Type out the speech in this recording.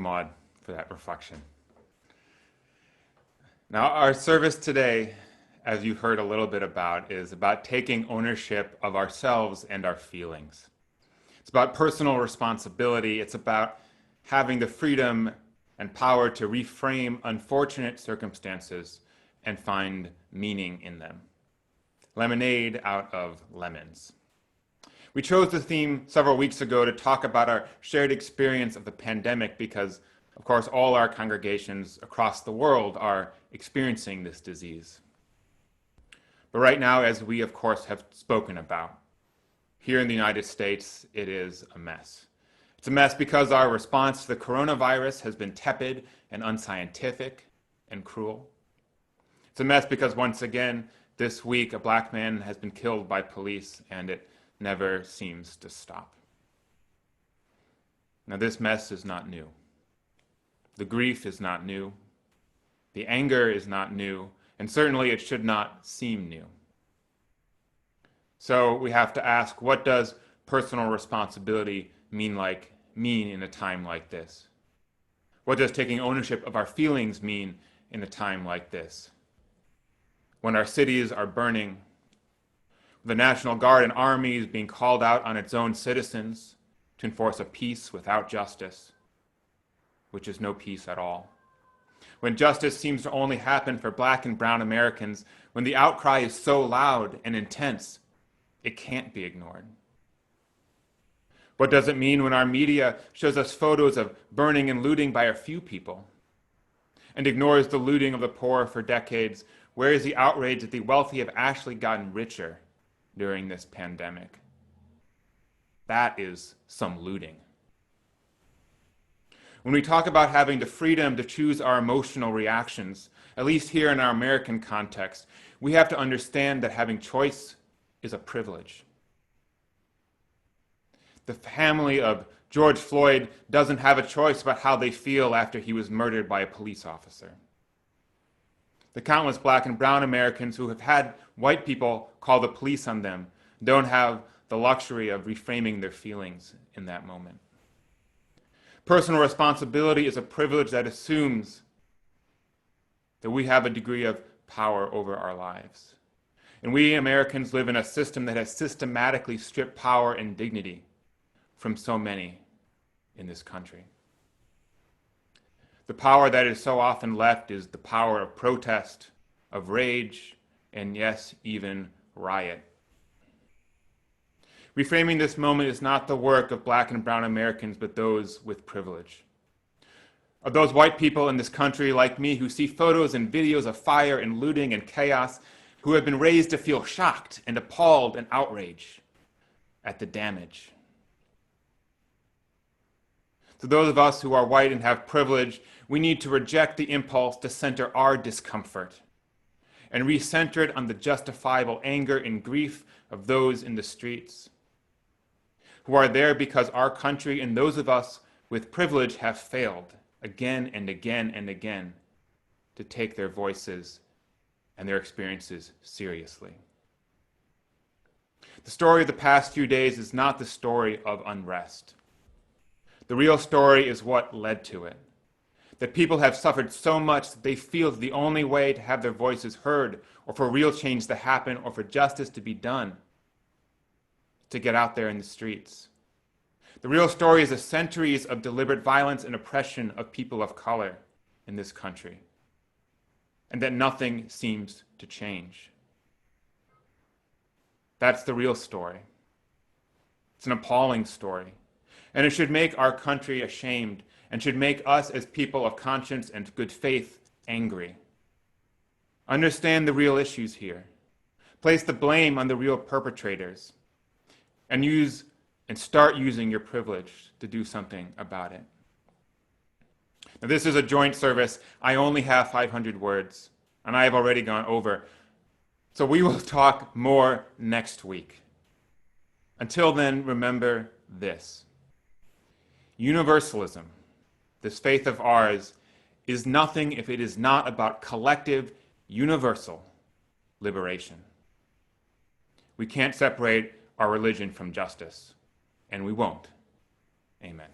Maud, for that reflection. Now, our service today, as you heard a little bit about, is about taking ownership of ourselves and our feelings. It's about personal responsibility. It's about having the freedom and power to reframe unfortunate circumstances and find meaning in them. Lemonade out of lemons. We chose the theme several weeks ago to talk about our shared experience of the pandemic because, of course, all our congregations across the world are experiencing this disease. But right now, as we, of course, have spoken about, here in the United States, it is a mess. It's a mess because our response to the coronavirus has been tepid and unscientific and cruel. It's a mess because, once again, this week, a black man has been killed by police, and it never seems to stop. Now, this mess is not new. The grief is not new. The anger is not new, and certainly it should not seem new. So we have to ask, what does personal responsibility mean in a time like this? What does taking ownership of our feelings mean in a time like this? When our cities are burning, the National Guard and Army is being called out on its own citizens to enforce a peace without justice, which is no peace at all. When justice seems to only happen for black and brown Americans, when the outcry is so loud and intense, it can't be ignored. What does it mean when our media shows us photos of burning and looting by a few people and ignores the looting of the poor for decades? Where is the outrage that the wealthy have actually gotten richer during this pandemic? That is some looting. When we talk about having the freedom to choose our emotional reactions, at least here in our American context, we have to understand that having choice is a privilege. The family of George Floyd doesn't have a choice about how they feel after he was murdered by a police officer. The countless black and brown Americans who have had white people call the police on them don't have the luxury of reframing their feelings in that moment. Personal responsibility is a privilege that assumes that we have a degree of power over our lives. And we Americans live in a system that has systematically stripped power and dignity from so many in this country. The power that is so often left is the power of protest, of rage, and yes, even riot. Reframing this moment is not the work of black and brown Americans, but those with privilege. Of those white people in this country like me who see photos and videos of fire and looting and chaos, who have been raised to feel shocked and appalled and outraged at the damage. To those of us who are white and have privilege, we need to reject the impulse to center our discomfort and recenter it on the justifiable anger and grief of those in the streets, who are there because our country and those of us with privilege have failed again and again and again to take their voices and their experiences seriously. The story of the past few days is not the story of unrest. The real story is what led to it. That people have suffered so much that they feel that the only way to have their voices heard, or for real change to happen, or for justice to be done, to get out there in the streets. The real story is the centuries of deliberate violence and oppression of people of color in this country, and that nothing seems to change. That's the real story. It's an appalling story, and it should make our country ashamed and should make us as people of conscience and good faith angry. Understand the real issues here. Place the blame on the real perpetrators, and start using your privilege to do something about it. Now, this is a joint service. I only have 500 words, and I have already gone over. So we will talk more next week. Until then, remember this. Universalism, this faith of ours, is nothing if it is not about collective, universal liberation. We can't separate our religion from justice, and we won't. Amen.